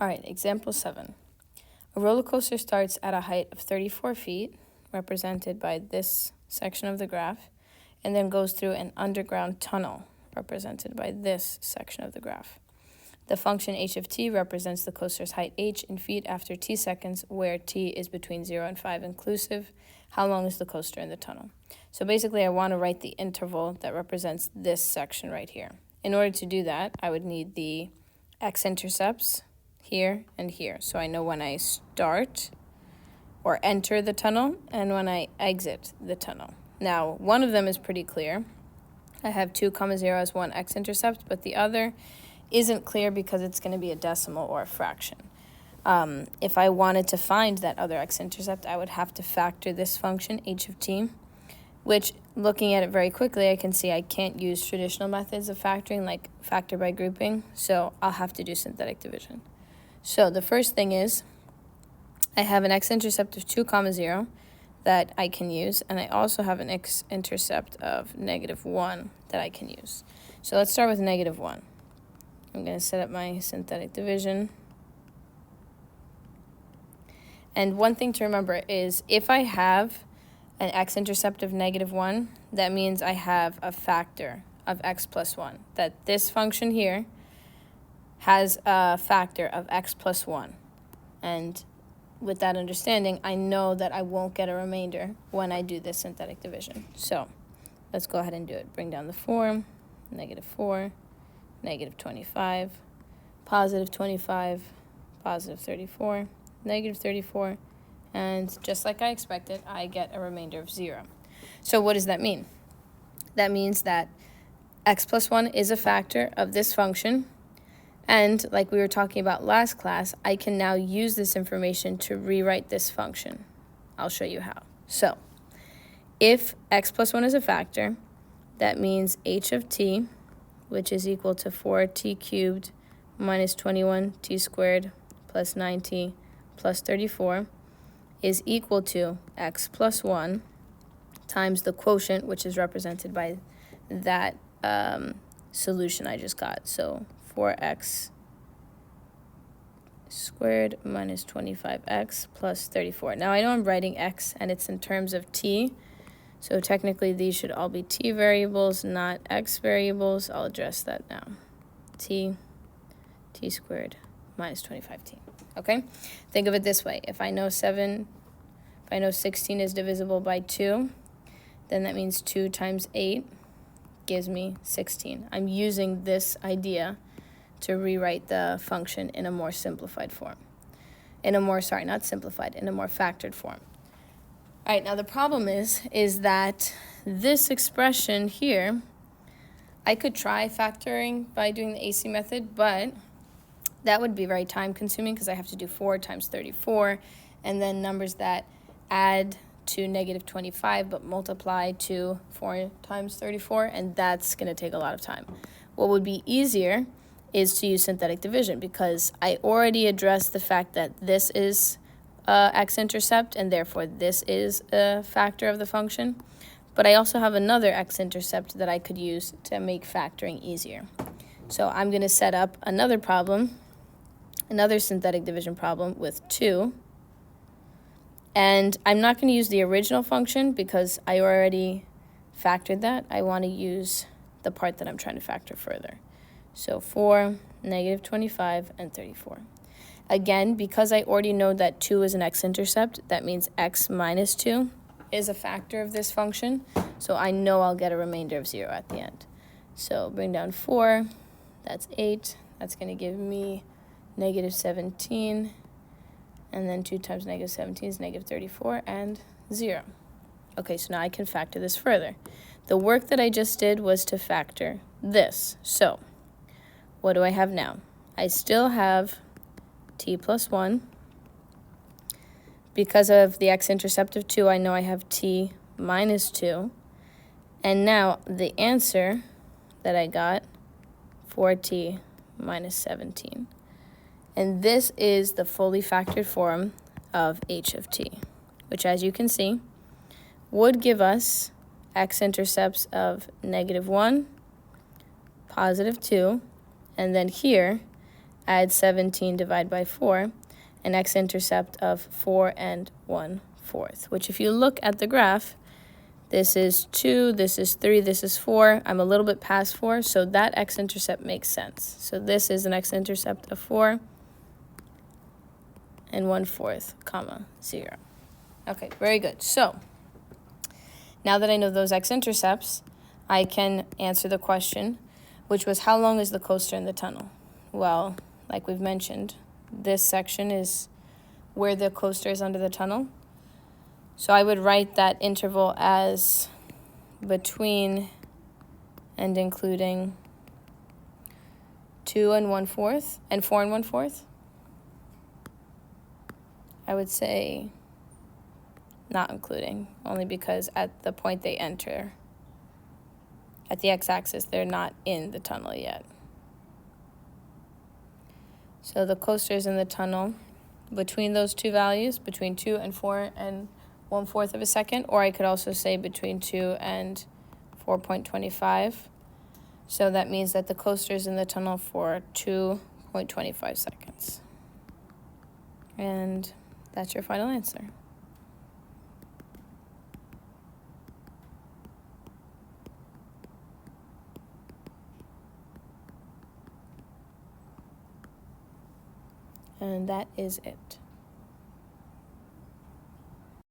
All right, example 7. A roller coaster starts at a height of 34 feet, represented by this section of the graph, and then goes through an underground tunnel, represented by this section of the graph. The function h of t represents the coaster's height h in feet after t seconds, where t is between 0 and 5 inclusive. How long is the coaster in the tunnel? So basically, I want to write the interval that represents this section right here. In order to do that, I would need the x-intercepts here and here. So I know when I start or enter the tunnel and when I exit the tunnel. Now, one of them is pretty clear. I have 2, 0 as one x-intercept, but the other isn't clear because it's going to be a decimal or a fraction. If I wanted to find that other x-intercept, I would have to factor this function, h of t, which, looking at it very quickly, I can see I can't use traditional methods of factoring, like factor by grouping, so I'll have to do synthetic division. So the first thing is, I have an x-intercept of 2, 0 that I can use, and I also have an x-intercept of -1 that I can use. So let's start with -1. I'm going to set up my synthetic division. And one thing to remember is if I have an x-intercept of -1, that means I have a factor of x plus 1. That this function here has a factor of x plus 1. And with that understanding, I know that I won't get a remainder when I do this synthetic division. So let's go ahead and do it. Bring down the 4, -4, -25, +25, +34, -34, and just like I expected, I get a remainder of 0. So what does that mean? That means that x plus 1 is a factor of this function, and like we were talking about last class, I can now use this information to rewrite this function. I'll show you how. So if x plus 1 is a factor, that means h of t, which is equal to 4t cubed minus 21t squared plus 9t plus 34, is equal to x plus 1 times the quotient, which is represented by that solution I just got. So 4x squared minus 25x plus 34. Now I know I'm writing x and it's in terms of t, so technically these should all be t variables, not x variables. I'll address that now. t squared minus 25t. Okay? Think of it this way. If I know 16 is divisible by 2, then that means 2 times 8 gives me 16. I'm using this idea to rewrite the function in a more simplified form. In a more factored form. All right, now the problem is that this expression here, I could try factoring by doing the AC method, but that would be very time consuming because I have to do 4 times 34 and then numbers that add to -25 but multiply to 4 times 34, and that's going to take a lot of time. What would be easier is to use synthetic division because I already addressed the fact that this is x-intercept and therefore this is a factor of the function, but I also have another x-intercept that I could use to make factoring easier. So I'm going to set up another problem, another synthetic division problem with 2. And I'm not going to use the original function because I already factored that. I want to use the part that I'm trying to factor further. So 4, -25, and 34. Again, because I already know that 2 is an x-intercept, that means x minus 2 is a factor of this function. So I know I'll get a remainder of 0 at the end. So bring down 4, that's 8. That's going to give me -17. And then 2 times -17 is -34 and 0. Okay, so now I can factor this further. The work that I just did was to factor this. So what do I have now? I still have t plus 1. Because of the x-intercept of 2, I know I have t minus 2. And now the answer that I got, 4t minus 17. And this is the fully factored form of h of t, which, as you can see, would give us x-intercepts of -1, +2, and then here add 17, divide by 4, an x-intercept of 4 and 1/4, which if you look at the graph, this is 2, this is 3, this is 4. I'm a little bit past 4, so that x-intercept makes sense. So this is an x-intercept of 4 and 1/4, comma, 0. Okay, very good. So now that I know those x-intercepts, I can answer the question, which was how long is the coaster in the tunnel? Well, like we've mentioned, this section is where the coaster is under the tunnel. So I would write that interval as between and including 2 and 1/4 and 4 and 1/4. I would say not including, only because at the point they enter, at the x-axis, they're not in the tunnel yet. So the coaster is in the tunnel between those two values, between 2 and 4 and 1/4 of a second, or I could also say between 2 and 4.25. So that means that the coaster is in the tunnel for 2.25 seconds. And that's your final answer. And that is it.